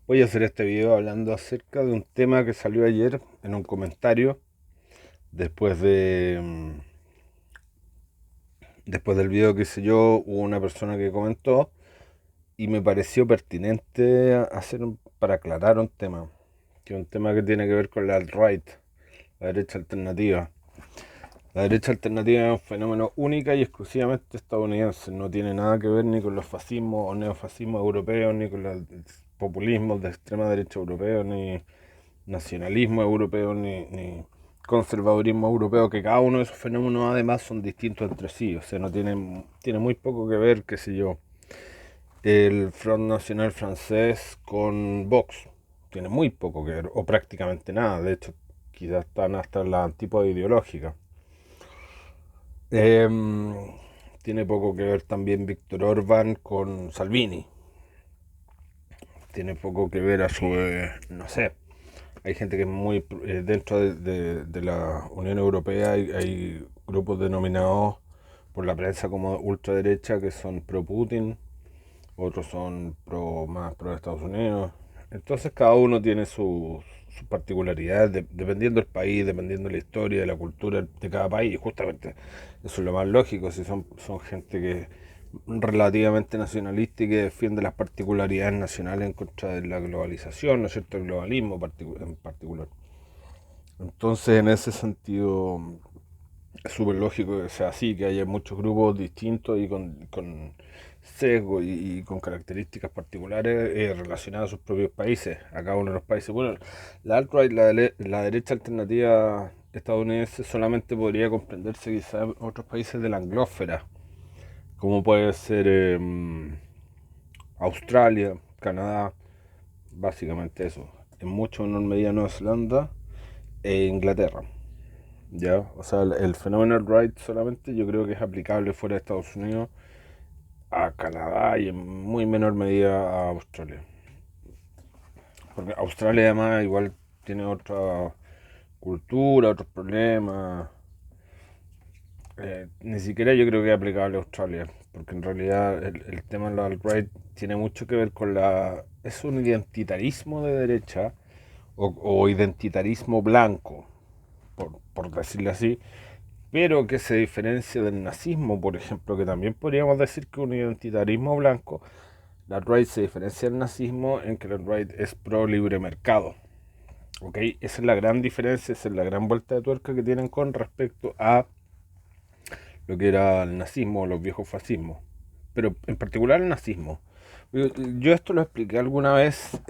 Voy a hacer este video hablando acerca de un tema que salió ayer en un comentario después después del video que hice yo, hubo una persona que comentó y me pareció pertinente para aclarar un tema, que es un tema que tiene que ver con la alt-right, la derecha alternativa. La derecha alternativa es un fenómeno única y exclusivamente estadounidense, no tiene nada que ver ni con los fascismos o neofascismos europeos, ni con los populismos de extrema derecha europeos, ni nacionalismo europeo ni conservadurismo europeo, que cada uno de esos fenómenos además son distintos entre sí, o sea, no tiene muy poco que ver, qué sé yo, el Front National francés con Vox, tiene muy poco que ver, o prácticamente nada, de hecho, quizás están hasta en la antípoda ideológica. Eh, Tiene poco que ver también Víctor Orbán con Salvini, tiene poco que ver a su vez, no sé, hay gente que es muy dentro de la Unión Europea hay grupos denominados por la prensa como ultraderecha que son pro Putin, otros son más pro Estados Unidos. Entonces cada uno tiene sus particularidades dependiendo del país, dependiendo de la historia, de la cultura de cada país. Y justamente eso es lo más lógico, si son gente que relativamente nacionalista y que defiende las particularidades nacionales en contra de la globalización, ¿no es cierto? El globalismo en particular. Entonces, en ese sentido, es súper lógico que sea así, que haya muchos grupos distintos y con sesgo y con características particulares relacionadas a sus propios países, a cada uno de los países. Bueno, la alt-right, la derecha alternativa estadounidense, solamente podría comprenderse quizás en otros países de la anglósfera, como puede ser Australia, Canadá, básicamente eso. En mucho menor medida Nueva Zelanda e Inglaterra. ¿Ya? O sea, el fenómeno alt-right solamente yo creo que es aplicable fuera de Estados Unidos, a Canadá y en muy menor medida a Australia. Porque Australia además igual tiene otra cultura, otros problemas. Ni siquiera yo creo que es aplicable a Australia, porque en realidad el tema de la alt-right tiene mucho que ver con es un identitarismo de derecha o identitarismo blanco, por decirlo así, pero que se diferencia del nazismo, por ejemplo, que también podríamos decir que un identitarismo blanco. La alt-right se diferencia del nazismo en que la alt-right es pro libre mercado. ¿Ok? Esa es la gran diferencia, esa es la gran vuelta de tuerca que tienen con respecto a lo que era el nazismo o los viejos fascismos. Pero en particular el nazismo. Yo esto lo expliqué alguna vez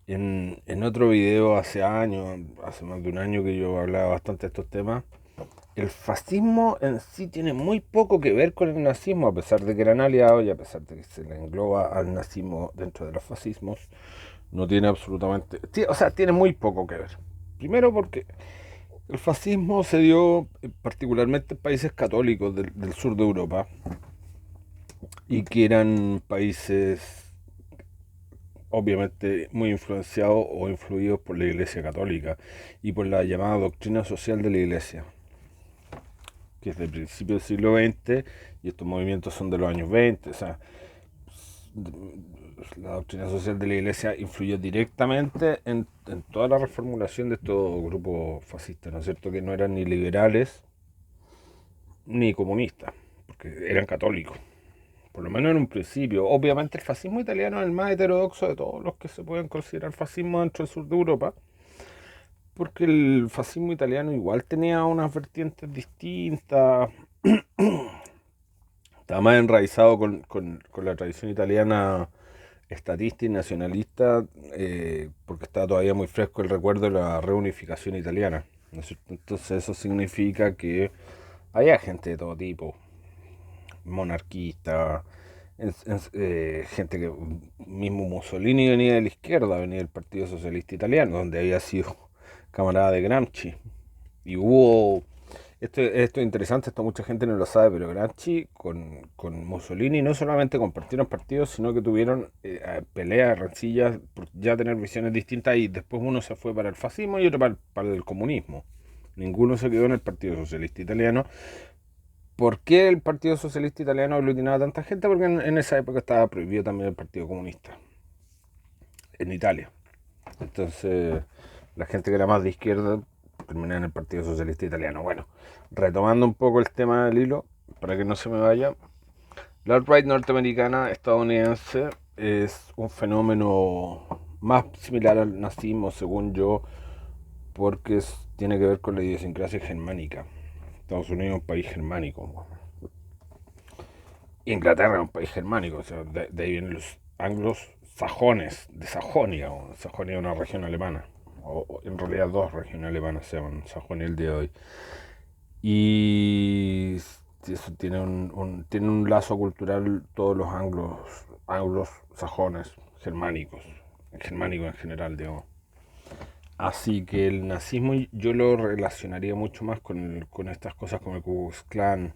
en otro video hace años, hace más de un año que yo hablaba bastante de estos temas. El fascismo en sí tiene muy poco que ver con el nazismo, a pesar de que eran aliados y a pesar de que se le engloba al nazismo dentro de los fascismos, no tiene absolutamente, o sea, tiene muy poco que ver. Primero porque el fascismo se dio particularmente en países católicos del sur de Europa y que eran países obviamente muy influenciados o influidos por la Iglesia Católica y por la llamada doctrina social de la Iglesia, que es del principio del siglo XX y estos movimientos son de los años 20. O sea, la doctrina social de la Iglesia influyó directamente en toda la reformulación de estos grupos fascistas, ¿no es cierto? Que no eran ni liberales ni comunistas, porque eran católicos, por lo menos en un principio. Obviamente el fascismo italiano es el más heterodoxo de todos los que se pueden considerar fascismo dentro del sur de Europa, porque el fascismo italiano igual tenía unas vertientes distintas, estaba más enraizado con la tradición italiana estatista y nacionalista, porque está todavía muy fresco el recuerdo de la reunificación italiana, ¿no es cierto? Entonces eso significa que había gente de todo tipo, monarquista, gente que mismo Mussolini venía de la izquierda, venía del Partido Socialista Italiano, donde había sido camarada de Gramsci. Y hubo, esto es interesante, esto mucha gente no lo sabe, pero Gramsci con Mussolini no solamente compartieron partidos, sino que tuvieron peleas, rencillas, por ya tener visiones distintas y después uno se fue para el fascismo y otro para el comunismo. Ninguno se quedó en el Partido Socialista Italiano. ¿Por qué el Partido Socialista Italiano aglutinaba a tanta gente? Porque en esa época estaba prohibido también el Partido Comunista. en Italia. Entonces, la gente que era más de izquierda termina en el Partido Socialista Italiano. Bueno, retomando un poco el tema del hilo, para que no se me vaya, la alt-right norteamericana estadounidense es un fenómeno más similar al nazismo, según yo, porque tiene que ver con la idiosincrasia germánica. Estados Unidos es un país germánico. Inglaterra es un país germánico, o sea, de ahí vienen los anglos sajones, de Sajonia. Sajonia es una región alemana, o en realidad dos regiones alemanas se llaman Sajonia el día de hoy. Y eso tiene un lazo cultural, todos los anglos sajones, germánicos en general, digamos. Así que el nazismo yo lo relacionaría mucho más con estas cosas como el Ku Klux Klan,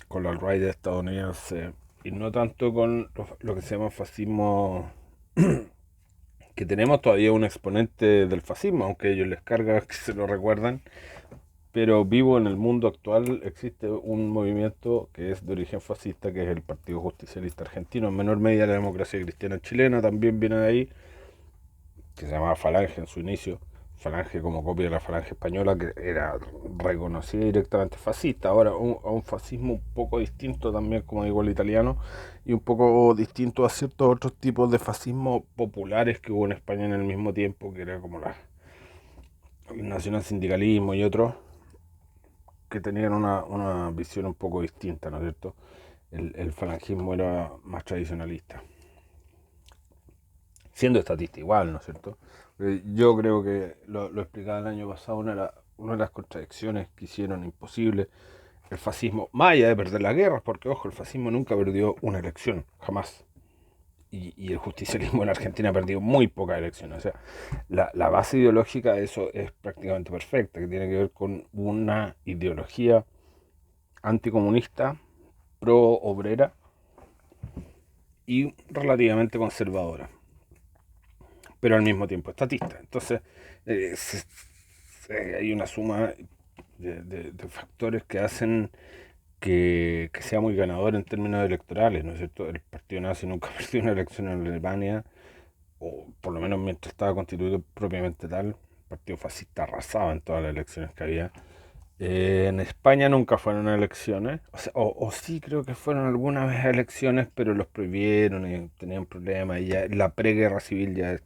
con la alt-right estadounidense, y no tanto con lo que se llama fascismo, que tenemos todavía un exponente del fascismo, aunque a ellos les carga que se lo recuerdan, pero vivo en el mundo actual existe un movimiento que es de origen fascista, que es el Partido Justicialista Argentino, en menor medida la democracia cristiana chilena también viene de ahí, que se llamaba Falange en su inicio, Falange como copia de la Falange española, que era reconocida directamente fascista. Ahora a un fascismo un poco distinto también, como digo, el italiano, y un poco distinto a ciertos otros tipos de fascismo populares que hubo en España en el mismo tiempo, que era como el nacionalsindicalismo y otros, que tenían una visión un poco distinta, ¿no es cierto? El falangismo era más tradicionalista, siendo estatista igual, ¿no es cierto? Yo creo que lo explicaba el año pasado, una de las contradicciones que hicieron imposible el fascismo, más allá de perder las guerras, porque ojo, el fascismo nunca perdió una elección, jamás. Y el justicialismo en Argentina ha perdido muy pocas elecciones. O sea, la base ideológica de eso es prácticamente perfecta, que tiene que ver con una ideología anticomunista, pro-obrera y relativamente conservadora, pero al mismo tiempo estatista. Entonces, hay una suma de factores que hacen que sea muy ganador en términos electorales, ¿no es cierto? El partido nazi nunca perdió una elección en Alemania, o por lo menos mientras estaba constituido propiamente tal. El partido fascista arrasaba en todas las elecciones que había. En España nunca fueron elecciones, o sea, o sí creo que fueron algunas vez elecciones, pero los prohibieron y tenían problemas. Y ya la preguerra civil, ya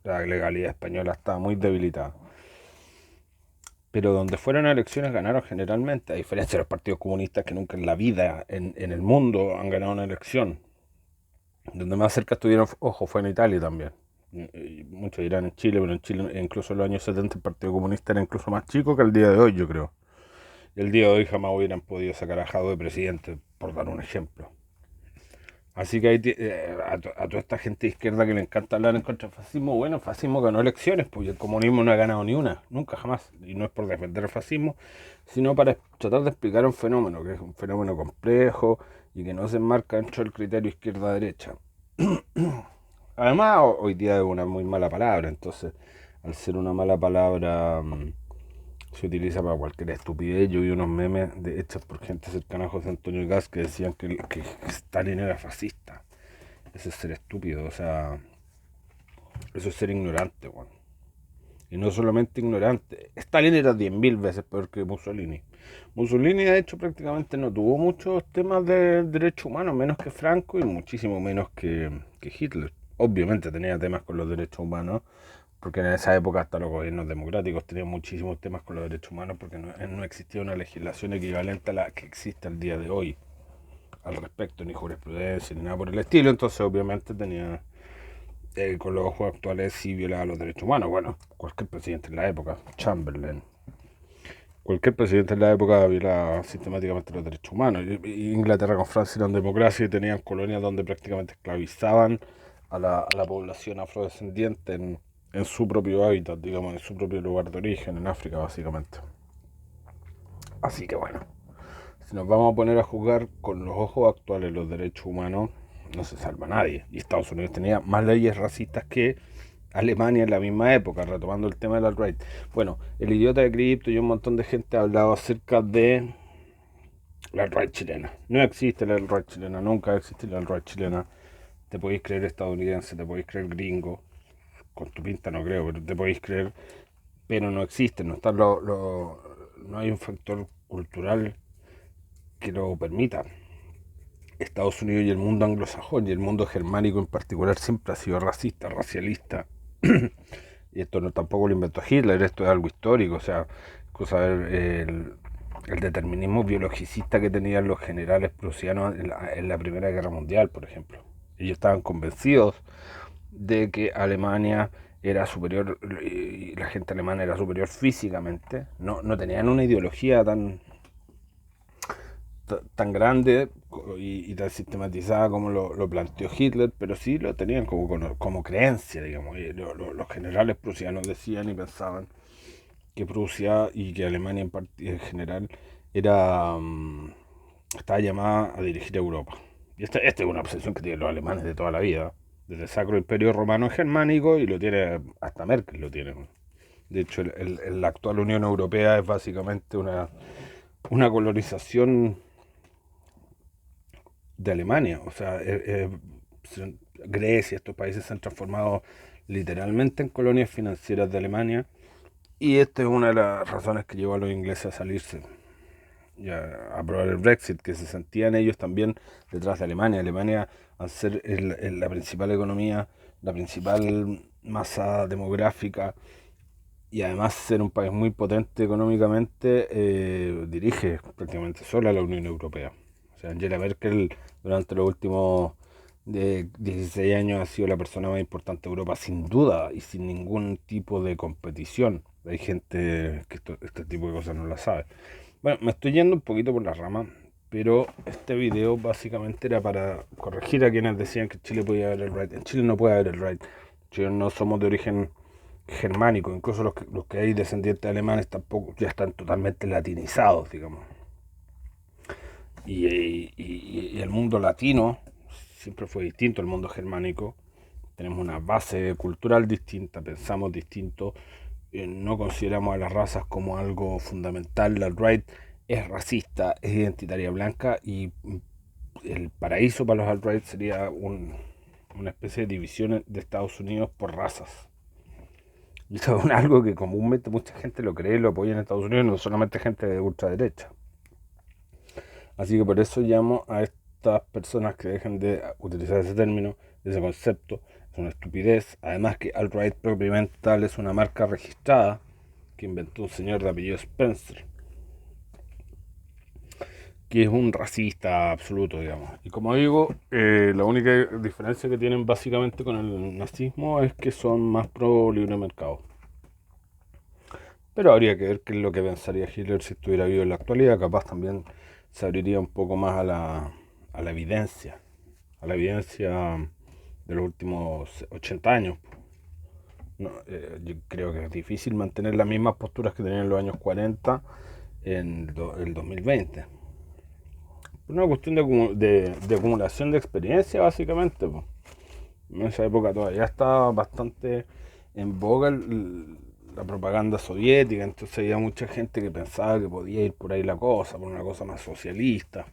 la legalidad española estaba muy debilitada. Pero donde fueron elecciones ganaron generalmente, a diferencia de los partidos comunistas que nunca en la vida, en el mundo, han ganado una elección. Donde más cerca estuvieron, ojo, fue en Italia también. Y muchos dirán en Chile, pero en Chile incluso en los años 70 el Partido Comunista era incluso más chico que el día de hoy, yo creo. Y el día de hoy jamás hubieran podido sacar a Jadwe de presidente, por dar un ejemplo. Así que a toda esta gente de izquierda que le encanta hablar en contra del fascismo, bueno, el fascismo ganó elecciones, pues el comunismo no ha ganado ni una, nunca jamás. Y no es por defender el fascismo, sino para tratar de explicar un fenómeno, que es un fenómeno complejo y que no se enmarca dentro del criterio izquierda-derecha. Además, hoy día es una muy mala palabra, entonces, al ser una mala palabra, se utiliza para cualquier estupidez. Yo vi unos memes hechos por gente cercana a José Antonio Gas que decían que Stalin era fascista. Eso es ser estúpido, o sea, eso es ser ignorante, bueno. Y no solamente ignorante, Stalin era 10.000 veces peor que Mussolini. Mussolini, de hecho, prácticamente no tuvo muchos temas de derechos humanos, menos que Franco y muchísimo menos que Hitler. Obviamente tenía temas con los derechos humanos, porque en esa época hasta los gobiernos democráticos tenían muchísimos temas con los derechos humanos, porque no existía una legislación equivalente a la que existe al día de hoy al respecto, ni jurisprudencia, ni nada por el estilo. Entonces obviamente tenía, con los ojos actuales, sí violaba los derechos humanos. Bueno, cualquier presidente en la época, Chamberlain, cualquier presidente en la época violaba sistemáticamente los derechos humanos. Inglaterra con Francia eran democracia y tenían colonias donde prácticamente esclavizaban a la población afrodescendiente en su propio hábitat, digamos, en su propio lugar de origen, en África básicamente. Así que bueno, si nos vamos a poner a jugar con los ojos actuales los derechos humanos, no se salva nadie. Y Estados Unidos tenía más leyes racistas que Alemania en la misma época, retomando el tema del alt-right. Bueno, el idiota de cripto y un montón de gente ha hablado acerca de la alt-right chilena. No existe la alt-right chilena, nunca existe la alt-right chilena. Te podéis creer estadounidense, te podéis creer gringo, con tu pinta no creo, pero te podéis creer, pero no existen, no están no hay un factor cultural que lo permita. Estados Unidos y el mundo anglosajón y el mundo germánico en particular siempre ha sido racista, racialista. Y esto no tampoco lo inventó Hitler, esto es algo histórico, o sea, cosa el determinismo biologicista que tenían los generales prusianos en la Primera Guerra Mundial, por ejemplo. Ellos estaban convencidos de que Alemania era superior y la gente alemana era superior físicamente. No tenían una ideología tan grande y tan sistematizada como lo planteó Hitler, pero sí lo tenían como creencia, digamos. Y los generales prusianos decían y pensaban que Prusia y que Alemania en general era estaba llamada a dirigir Europa. Y esta es una obsesión que tienen los alemanes de toda la vida, desde el Sacro Imperio Romano Germánico, y lo tiene hasta Merkel lo tiene. De hecho, la actual Unión Europea es básicamente una colonización de Alemania. O sea, Grecia, estos países se han transformado literalmente en colonias financieras de Alemania. Y esta es una de las razones que llevó a los ingleses a salirse, ya a aprobar el Brexit, que se sentían ellos también detrás de Alemania. Alemania, al ser la principal economía, la principal masa demográfica y además ser un país muy potente económicamente, dirige prácticamente sola la Unión Europea. O sea, Angela Merkel durante los últimos 16 años ha sido la persona más importante de Europa, sin duda, y sin ningún tipo de competición. Hay gente que este tipo de cosas no la sabe. Bueno, me estoy yendo un poquito por la rama, pero este video básicamente era para corregir a quienes decían que Chile podía haber el right. En Chile no puede haber el right. Chile no somos de origen germánico, incluso los que hay descendientes alemanes tampoco ya están totalmente latinizados, digamos. Y el mundo latino siempre fue distinto al mundo germánico. Tenemos una base cultural distinta, pensamos distinto, no consideramos a las razas como algo fundamental. La alt-right es racista, es identitaria blanca, y el paraíso para los alt-right sería una especie de división de Estados Unidos por razas. Y eso es algo que comúnmente mucha gente lo cree y lo apoya en Estados Unidos, no solamente gente de ultraderecha. Así que por eso llamo a estas personas que dejen de utilizar ese término, ese concepto. Es una estupidez. Además que alt-right propiamente tal es una marca registrada que inventó un señor de apellido Spencer, que es un racista absoluto, digamos. Y como digo, la única diferencia que tienen básicamente con el nazismo es que son más pro libre mercado. Pero habría que ver qué es lo que pensaría Hitler si estuviera vivo en la actualidad. Capaz también se abriría un poco más a la evidencia, de los últimos 80 años. No, yo creo que es difícil mantener las mismas posturas que tenían en los años 40 en el 2020. Una cuestión de acumulación de experiencia, básicamente. Pues. En esa época todavía estaba bastante en boga la propaganda soviética, entonces había mucha gente que pensaba que podía ir por ahí la cosa, por una cosa más socialista.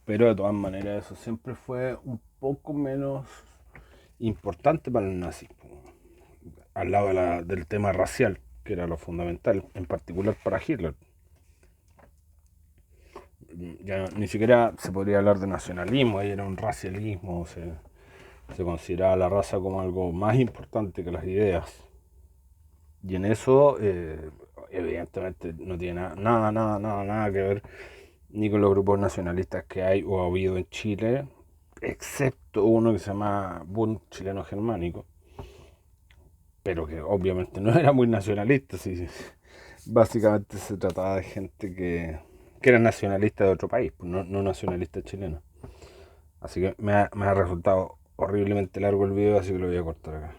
Pero de todas maneras eso siempre fue un poco menos importante para el nazismo, al lado del tema racial, que era lo fundamental, en particular para Hitler. Ya ni siquiera se podría hablar de nacionalismo, ahí era un racialismo, se consideraba la raza como algo más importante que las ideas. Y en eso, evidentemente, no tiene nada que ver ni con los grupos nacionalistas que hay o ha habido en Chile, excepto uno que se llama Bund Chileno Germánico, pero que obviamente no era muy nacionalista. Sí. Básicamente se trataba de gente que era nacionalista de otro país, pues no nacionalista chileno. Así que me ha resultado horriblemente largo el video, así que lo voy a cortar acá.